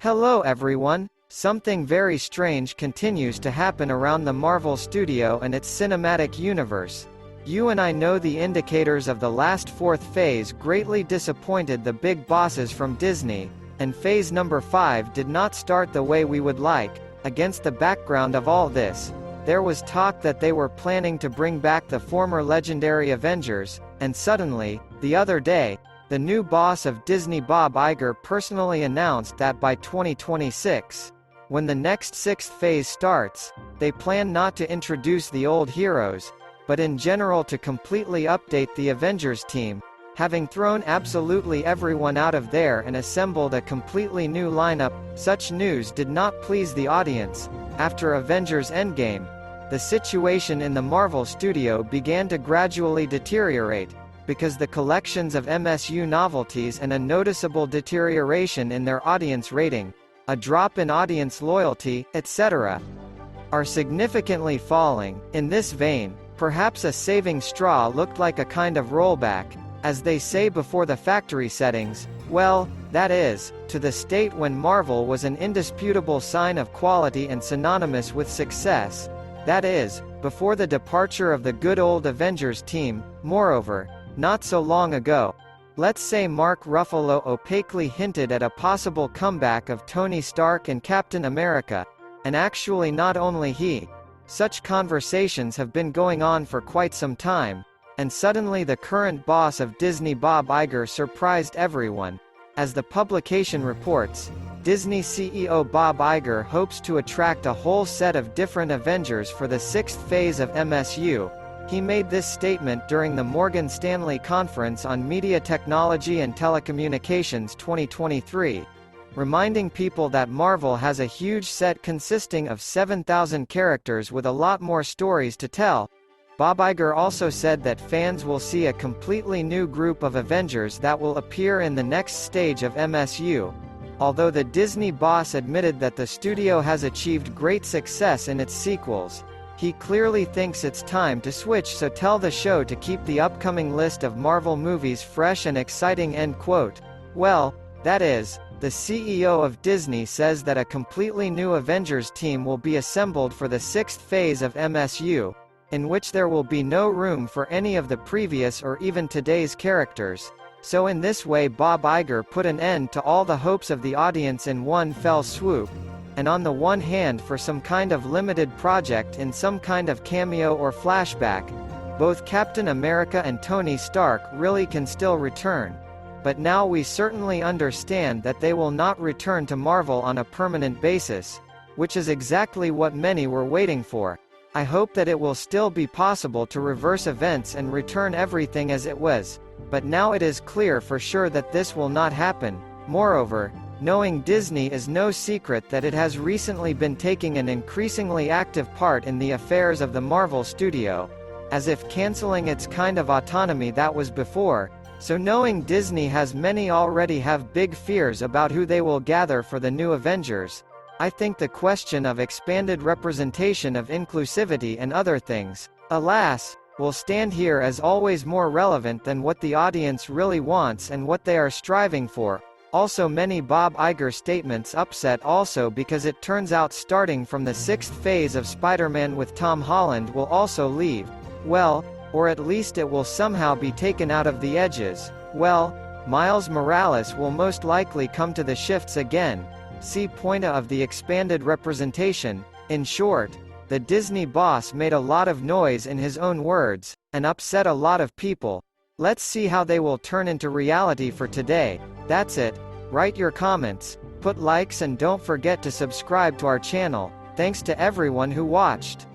Hello everyone. Something very strange continues to happen around the Marvel studio and its cinematic universe. You and I know the indicators of the last fourth phase greatly disappointed the big bosses from Disney, and phase number 5 did not start the way we would like. Against the background of all this, there was talk that they were planning to bring back the former legendary Avengers, and suddenly, the other day, the new boss of Disney Bob Iger personally announced that by 2026, when the next sixth phase starts, they plan not to introduce the old heroes, but in general to completely update the Avengers team, having thrown absolutely everyone out of there and assembled a completely new lineup. Such news did not please the audience. After Avengers Endgame, the situation in the Marvel studio began to gradually deteriorate, because the collections of MSU novelties and a noticeable deterioration in their audience rating, a drop in audience loyalty, etc., are significantly falling. In this vein, perhaps a saving straw looked like a kind of rollback, as they say before the factory settings, well, that is, to the state when Marvel was an indisputable sign of quality and synonymous with success, that is, before the departure of the good old Avengers team. Moreover, not so long ago, let's say Mark Ruffalo opaquely hinted at a possible comeback of Tony Stark and Captain America, and actually not only he. Such conversations have been going on for quite some time, and suddenly the current boss of Disney Bob Iger surprised everyone. As the publication reports, Disney CEO Bob Iger hopes to attract a whole set of different Avengers for the sixth phase of MSU. He made this statement during the Morgan Stanley Conference on Media Technology and Telecommunications 2023, reminding people that Marvel has a huge set consisting of 7,000 characters with a lot more stories to tell. Bob Iger also said that fans will see a completely new group of Avengers that will appear in the next stage of MSU. Although the Disney boss admitted that the studio has achieved great success in its sequels, he clearly thinks it's time to switch, so tell the show to keep the upcoming list of Marvel movies fresh and exciting. End quote. Well, that is, the CEO of Disney says that a completely new Avengers team will be assembled for the sixth phase of MSU, in which there will be no room for any of the previous or even today's characters. So in this way Bob Iger put an end to all the hopes of the audience in one fell swoop, and on the one hand for some kind of limited project in some kind of cameo or flashback, both Captain America and Tony Stark really can still return. But now we certainly understand that they will not return to Marvel on a permanent basis, which is exactly what many were waiting for. I hope that it will still be possible to reverse events and return everything as it was, but now it is clear for sure that this will not happen. Moreover, knowing Disney is no secret that it has recently been taking an increasingly active part in the affairs of the Marvel studio, as if cancelling its kind of autonomy that was before, so knowing Disney has many already have big fears about who they will gather for the new Avengers, I think the question of expanded representation of inclusivity and other things, alas, will stand here as always more relevant than what the audience really wants and what they are striving for. Also many Bob Iger statements upset also because it turns out starting from the sixth phase of Spider-Man with Tom Holland will also leave. Well, or at least it will somehow be taken out of the edges. Well, Miles Morales will most likely come to the shifts again. See point of the expanded representation. In short, the Disney boss made a lot of noise in his own words, and upset a lot of people. Let's see how they will turn into reality for today. That's it. Write your comments, put likes, and don't forget to subscribe to our channel. Thanks to everyone who watched.